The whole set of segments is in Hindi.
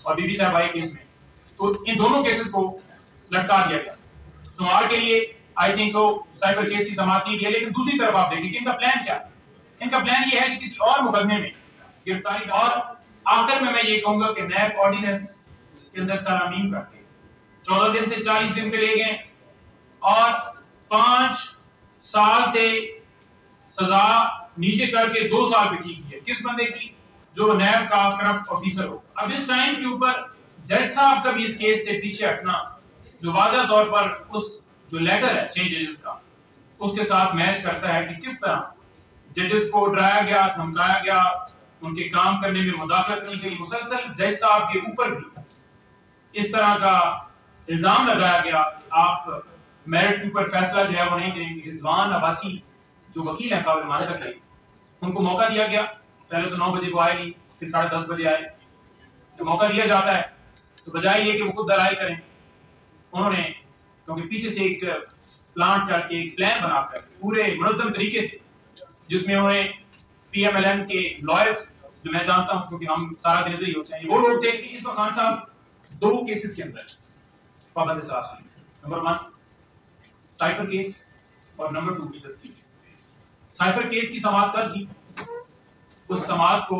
और बीबी साहब आई केस में, तो इन दोनों केसेस को लटका दिया गया। सोमवार के लिए I think so cipher case की समाप्त की गई, लेकिन दूसरी तरफ आप देखिए कि इनका प्लान क्या है। इनका प्लान ये है कि किसी और मुकदमे में गिरफ्तारी। और आखिर में मैं ये कहूंगा कि नैब ऑर्डिनेंस के अंदर तरमीम करके 14 दिन से 40 दिन पे ले गए और 5 साल से सजा नीचे करके 2 साल पे ठीक है। किस बंदे की? जो नैब का करप्ट ऑफिसर हो। अब इस टाइम के ऊपर जज साहब का भी इस केस से पीछे हटना, जो वाज़ह तौर पर उस जो लेटर है 6 जजेस का, उसके साथ मैच करता है कि किस तरह जजेस को डराया गया, धमकाया गया, उनके काम करने में मुदाखलत की गई। मुसलसल जज साहब के ऊपर भी इस तरह का इल्जाम लगाया गया कि आप मेरिट के ऊपर फैसला जो है वो नहीं देंगे। रिजवान अब्बासी जो वकील है काबिल मानता के, उनको मौका दिया गया। पहले तो 9 बजे को आए नहीं, फिर 10:30 बजे आए। तो मौका दिया जाता है तो बजाय ये कि वो खुद दलाइल करें, उन्होंने क्योंकि पीछे से एक प्लांट करके एक प्लान बनाकर पूरे मुनज़्ज़म तरीके से, जिसमें उन्होंने पीएमएलएन के लॉयर्स, जो मैं जानता हूं क्योंकि हम सारा दिन इधर ही होते हैं, वो लोग थे कि इस वक्त खान साहब 2 केसेस के अंदर पाबंद सरासर। नंबर 1 साइफर केस और नंबर 2 इद्दत केस। साइफर केस की समाअत कर थी, उस समाअत को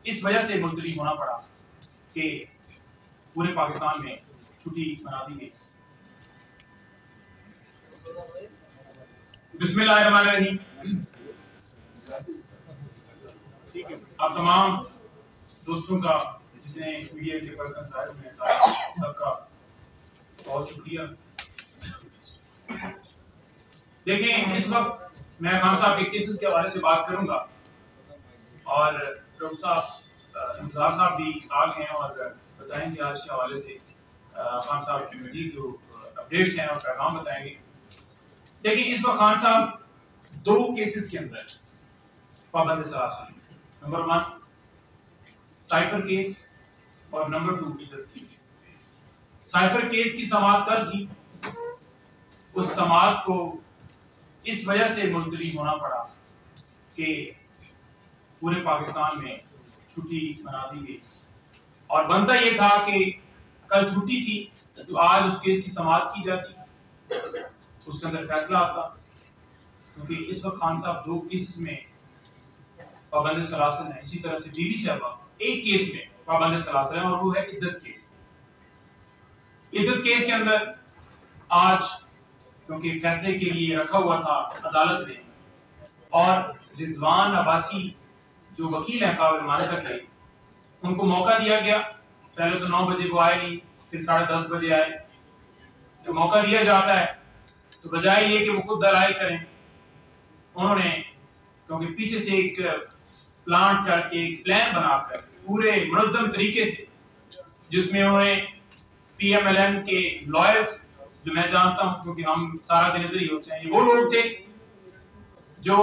इस वजह से मुलतवी होना पड़ा कि पूरे पाकिस्तान में छुट्टी मना दी गई। बिस्मिल्लाहिर्रहमानिर्रहीम। आप तमाम दोस्तों का, जितने मीडिया के पर्सन आए, सबका बहुत शुक्रिया। देखें, इस वक्त मैं खान साहब के केसेस के हवाले से बात करूंगा और डॉक्टर साहब इंतजार साहब भी आ गए हैं और बताएंगे आज के हवाले से खान साहब की मजीद जो अपडेट्स हैं और पैगाम बताएंगे। देखिए, इस वक्त खान साहब 2 केसेस के अंदर पाबंद सरासर। नंबर 1 साइफर केस और नंबर 2 इद्दत केस। साइफर केस की समाअत कर थी, उस समाअत को इस वजह से मुलतवी होना पड़ा कि पूरे पाकिस्तान में छुट्टी मना दी गई और बनता ये था कि कल छुट्टी थी तो आज उस केस की समाअत की जाती, उसके अंदर फैसला आता। क्योंकि इस वक्त खान साहब 2 केस में पाबंद सरासर है। इसी तरह से बीबी साहब एक केस में पाबंद सरासर है और वो है इद्दत केस। इद्दत केस के अंदर आज क्योंकि फैसले के लिए रखा हुआ था अदालत ने, और रिजवान अब्बासी जो वकील है काबिल मानता के, उनको मौका दिया गया। पहले तो 9 बजे को आए नहीं, फिर 10:30 बजे आए। तो मौका दिया जाता है तो बजाय ये कि वो खुद दलाइल करें, उन्होंने क्योंकि पीछे से एक प्लांट करके एक प्लान बनाकर पूरे मुनज़्ज़म तरीके से, जिसमें उन्होंने पीएमएलएन के लॉयर्स, जो मैं जानता हूं क्योंकि हम सारा दिन इधर ही होते हैं, वो लोग थे जो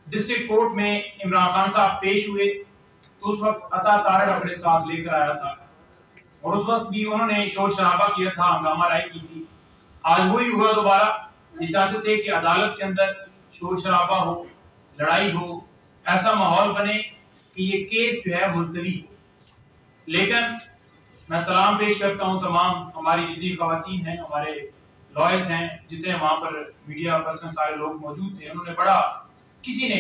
डिस्ट्रिक्ट कोर्ट में इमरान खान साहब पेश हुए तो उस वक्त अता तारड़ अपने साथ लेकर आया था और उस वक्त भी उन्होंने शोर शराबा किया था, हंगामा राय की थी। आज वही हुआ दोबारा। ये चाहते थे कि अदालत के अंदर शोर शराबा हो, लड़ाई हो, ऐसा माहौल बने कि ये केस जो है मुलतवी हो। लेकिन मैं सलाम पेश करता हूं तमाम हमारी जितनी खवातीन हैं, हमारे लॉयर्स हैं, जितने वहां पर मीडिया पर्सन सारे लोग मौजूद थे, उन्होंने बड़ा, किसी ने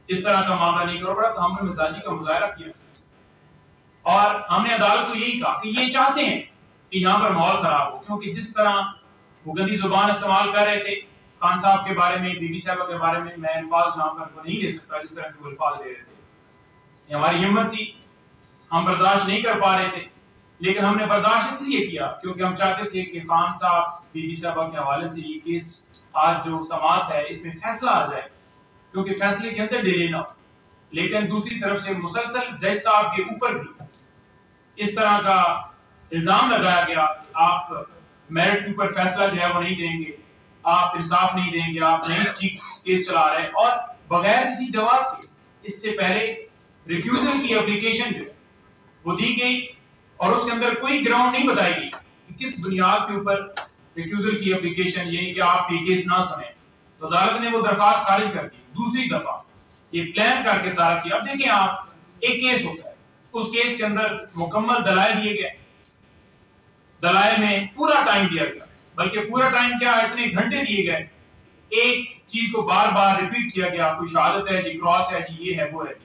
इस तरह का मामला नहीं किया, बड़ा हमने मिजाजी का मुजाहरा किया और हमने अदालत को यही कहा कि ये चाहते हैं कि यहाँ पर माहौल खराब हो। क्योंकि जिस तरह वो गंदी जुबान इस्तेमाल कर रहे थे खान साहब के बारे में, बीबी साहब के बारे में, मैं अल्फाज यहाँ पर वो नहीं ले सकता जिस तरह के वो अल्फाज दे रहे थे। हमारी हिम्मत थी, हम बर्दाश्त नहीं कर पा रहे थे, लेकिन हमने बर्दाश्त इसलिए किया क्योंकि हम चाहते थे कि खान साहब बीबी साहबा के हवाले से ये केस आज जो समाअत है इसमें फैसला आ जाए, क्योंकि फैसले के अंदर डिले ना हो। लेकिन दूसरी तरफ से मुसलसल जज साहब के ऊपर भी इस तरह का इल्जाम लगाया गया कि आप मेरिट के ऊपर फैसला जो है वो नहीं देंगे, आप इंसाफ नहीं देंगे, आप नहीं ठीक केस चला रहे हैं, और बगैर किसी जवाब के इससे पहले रिफ्यूजल की एप्लीकेशन जो वो दी गई और उसके अंदर कोई ग्राउंड नहीं बताई गई कि किस बुनियाद के ऊपर रिफ्यूजल की एप्लीकेशन, यानी कि आप ये केस ना सुने। तो अदालत ने वो दरखास्त खारिज कर दी दूसरी दफा, ये प्लान करके सारा किया। अब देखिए, आप एक केस होता है, उस केस के अंदर मुकम्मल दलाइल दिए गए, दलाइल में पूरा टाइम दिया गया, बल्कि पूरा टाइम क्या, इतने घंटे दिए गए, एक चीज को बार बार रिपीट किया गया, कोई शहादत है जी, क्रॉस है जी, ये है वो है।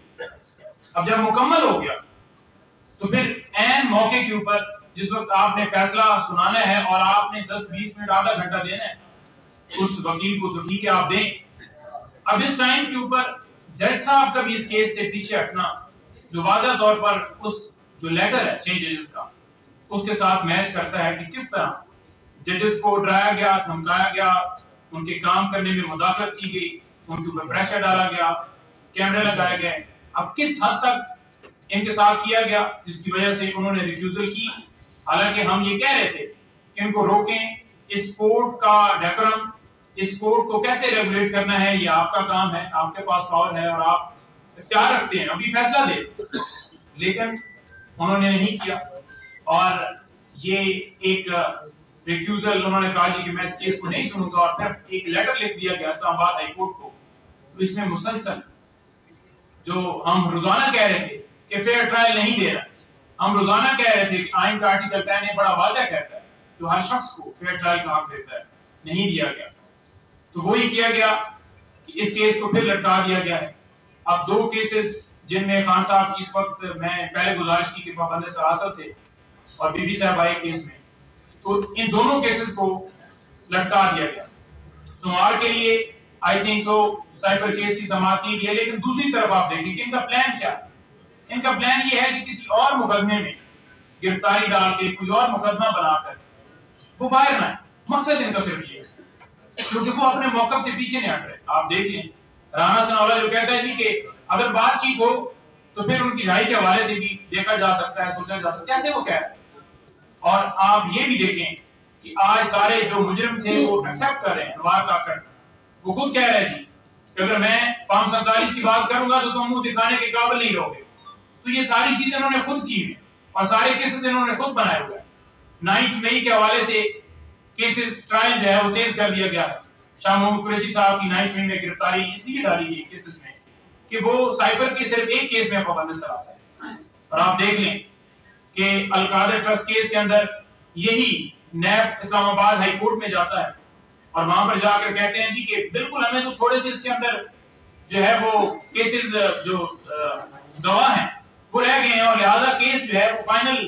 अब जब मुकम्मल हो गया तो फिर ऐन मौके के ऊपर जिस वक्त आपने फैसला सुनाना है और आपने 10-20 मिनट आधा घंटा देना है उस वकील को, तो ठीक है आप दें। अब इस टाइम के ऊपर जज साहब का भी इस केस से पीछे हटना, जो वाज़ह तौर पर उस जो लेटर है 6 जजेस का, उसके साथ मैच करता है कि किस तरह जजेस को डराया गया, धमकाया गया, उनके काम करने में मुदाखलत की गई, उनके ऊपर प्रेशर डाला गया, कैमरे लगाए गए। अब किस हद तक इनके साथ किया गया जिसकी वजह से उन्होंने रिफ्यूजल की, हालांकि हम ये कह रहे थे कि इनको रोकें, इस कोर्ट का डेकोरम, इस कोर्ट को कैसे रेगुलेट करना है ये आपका काम है, आपके पास पावर है और आप इख्तियार रखते हैं अभी फैसला दे, लेकिन उन्होंने नहीं किया। और ये एक रिफ्यूजल, उन्होंने कहा जी कि मैं इस केस को नहीं सुनूंगा, और फिर एक लेटर लिख दिया गया इस्लामाबाद हाई कोर्ट को। तो इसमें मुसलसल जो हम रोजाना कह रहे थे कि फेयर ट्रायल नहीं दे रहा, हम रोजाना कह रहे थे कि आइन का आर्टिकल 10 बड़ा वाज़ेह कहता है जो हर शख्स को फेयर ट्रायल का हक देता है, नहीं दिया गया। तो वही किया गया कि इस केस को फिर लटका दिया गया है। अब 2 केसेस जिनमें खान साहब इस वक्त, मैं पहले गुजारिश की कि पाबंद सरासत थे और बीबी साहब आए केस में, तो इन दोनों केसेस को लटका दिया गया। सोमवार के लिए I think so cipher case की समाअत की गई है, लेकिन दूसरी तरफ आप देखिए कि इनका प्लान क्या है। इनका प्लान ये है कि किसी और मुकदमे में गिरफ्तारी डाल के कोई और मुकदमा बनाकर वो बाहर ना आए, मकसद इनका सिर्फ ये है, क्योंकि वो अपने मौकफ से पीछे नहीं हट रहे। आप देख लें राना सनाउल्लाह जो कहता है जी कि अगर बातचीत हो तो फिर उनकी राय के हवाले से भी देखा जा सकता है, सोचा जा सकता है, कैसे वो कह रहे हैं। और आप ये भी देखें कि आज सारे जो मुजरिम थे वो एक्सेप्ट कर रहे हैं, अनवार काकड़ वो खुद कह रहे हैं जी कि अगर मैं फॉर्म 47 की बात करूंगा तो तुम मुंह दिखाने के काबिल नहीं रहोगे। तो ये सारी चीजें इन्होंने खुद की है और सारे केसेस इन्होंने खुद बनाए हुए हैं। 9 मई के हवाले से केसेस ट्रायल जो है वो तेज कर दिया गया है। शाह मोहम्मद कुरैशी साहब की 9 मई में गिरफ्तारी इसलिए डाली गई केसेस में कि वो साइफर के सिर्फ एक केस में पाबंद सरासत है। और आप देख लें कि अल-कादर ट्रस्ट केस के अंदर यही नैब इस्लामाबाद हाई कोर्ट में जाता है और वहां पर जाकर कहते हैं जी कि बिल्कुल हमें तो थोड़े से इसके अंदर जो है वो केसेस जो गवाह हैं वो रह गए हैं और लिहाजा केस जो है वो फाइनल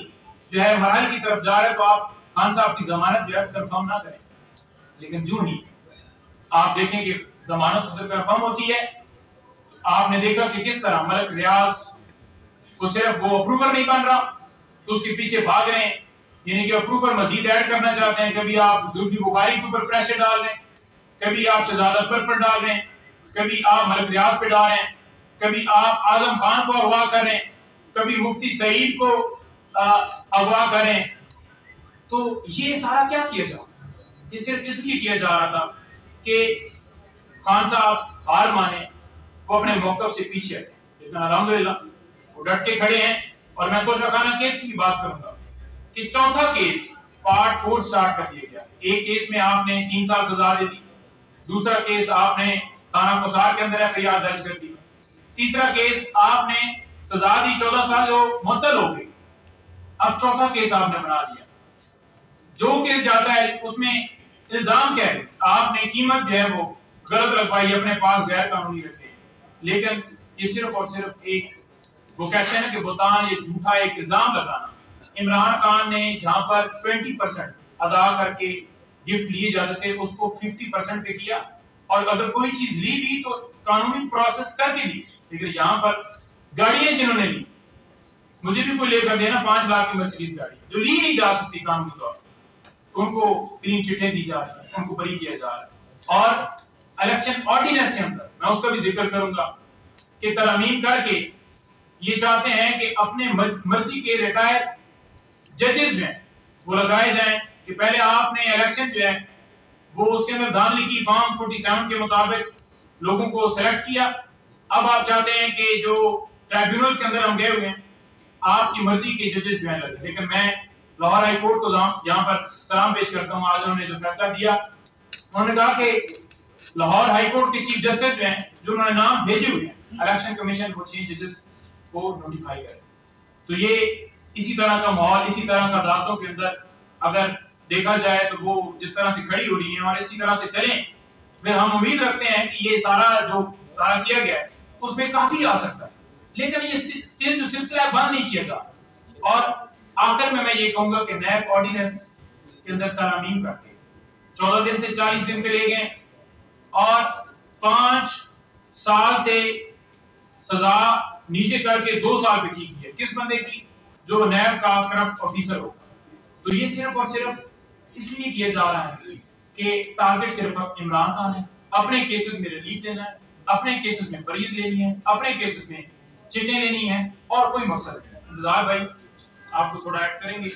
जो है मरहल की तरफ जा रहा है, तो आप खान साहब की जमानत जो है कंफर्म ना करें। लेकिन जो ही आप देखें कि जमानत उधर कंफर्म होती है, तो आपने देखा कि किस तरह मलिक रियाज को सिर्फ वो अप्रूवर नहीं बन रहा तो उसके पीछे भाग रहे हैं, यानी कि अप्रूवर मजीद ऐड करना चाहते हैं। कभी आप जुल्फी बुखारी के ऊपर प्रेशर डाल रहे हैं, कभी आप शहजादा अकबर पर डाल रहे हैं, कभी आप मलिक रियाज पे डाल रहे हैं, कभी आप आजम खान को अगवा कर रहे हैं, कभी मुफ्ती सईद को अगवा करें। तो ये सारा क्या किया जा रहा है? ये सिर्फ इसलिए किया जा रहा था कि खान साहब हार माने, वो अपने मौकफ से पीछे हटे। लेकिन अल्हम्दुलिल्लाह वो डट के खड़े हैं। और मैं तोशाखाना केस की भी बात करूंगा कि चौथा केस पार्ट 4 स्टार्ट कर दिया गया। एक केस में आपने 3 साल सजा दे दी, दूसरा केस आपने थाना कोसार के अंदर एफआईआर दर्ज कर दी, तीसरा केस आपने सजा दी 14 साल जो मुअत्तल हो गई, अब चौथा केस आपने बना दिया। जो केस जाता है उसमें इल्जाम क्या है, आपने कीमत जो है वो गलत लगवाई, अपने पास गैर कानूनी रखे, लेकिन ये सिर्फ और सिर्फ एक वो कहते हैं कि बुतान, ये झूठा एक इल्जाम लगाना। इमरान खान ने जहां पर 20% अदा करके गिफ्ट लिए जाते थे उसको 50% पे किया, और अगर कोई चीज ली भी तो कानूनी प्रोसेस करके ली। लेकिन यहाँ पर गाड़ियां जिन्होंने ली, मुझे भी कोई लेकर देना 5 लाख की मर्सिडीज गाड़ी जो ली नहीं जा सकती कानूनी तौर पर, उनको क्लीन चिटें दी जा रही है, उनको बरी किया जा रहा है। और इलेक्शन ऑर्डिनेंस के अंदर मैं उसका भी जिक्र करूंगा कि तरमीम करके ये चाहते हैं कि अपने मर्जी के रिटायर जजेस जो हैं वो लगाए जाएं कि पहले आपने इलेक्शन जो है वो उसके अंदर धांधली की, फॉर्म 47 के मुताबिक लोगों को सेलेक्ट किया। अब आप चाहते हैं कि जो ट्राइब्यूनल्स के अंदर हम गए हुए हैं आपकी मर्जी के जजेस जो है लगे। लेकिन मैं लाहौर हाई कोर्ट को यहाँ पर सलाम पेश करता हूँ। आज उन्होंने जो फैसला दिया, उन्होंने कहा कि लाहौर हाई कोर्ट के चीफ जस्टिस जो हैं, जो उन्होंने नाम भेजे हुए हैं इलेक्शन कमीशन, वो 6 जजेस को नोटिफाई करे। तो ये इसी तरह का माहौल, इसी तरह का ज़ाब्तों के अंदर अगर देखा जाए तो वो जिस तरह से खड़ी हो रही है और इसी तरह से चलें, फिर हम उम्मीद रखते हैं कि ये सारा किया गया है उसमें काफी आ सकता है, लेकिन ये स्टिल जो सिलसिला है बंद नहीं किया जा रहा। और आखिर में मैं ये कहूंगा कि नैब ऑर्डिनेंस के अंदर तरमीम करके 14 दिन से 40 दिन पे ले गए और 5 साल से सजा नीचे करके 2 साल पे की है। किस बंदे की? जो नैब का करप्ट ऑफिसर हो। तो ये सिर्फ और सिर्फ इसलिए किया जा रहा है कि टारगेट सिर्फ इमरान खान है, अपने केसेस में रिलीफ लेना है, अपने केसेस में बरीत लेनी है, अपने केसेस में चिटें लेनी है और कोई मकसद नहीं। इंतजार भाई आपको थोड़ा ऐड करेंगे।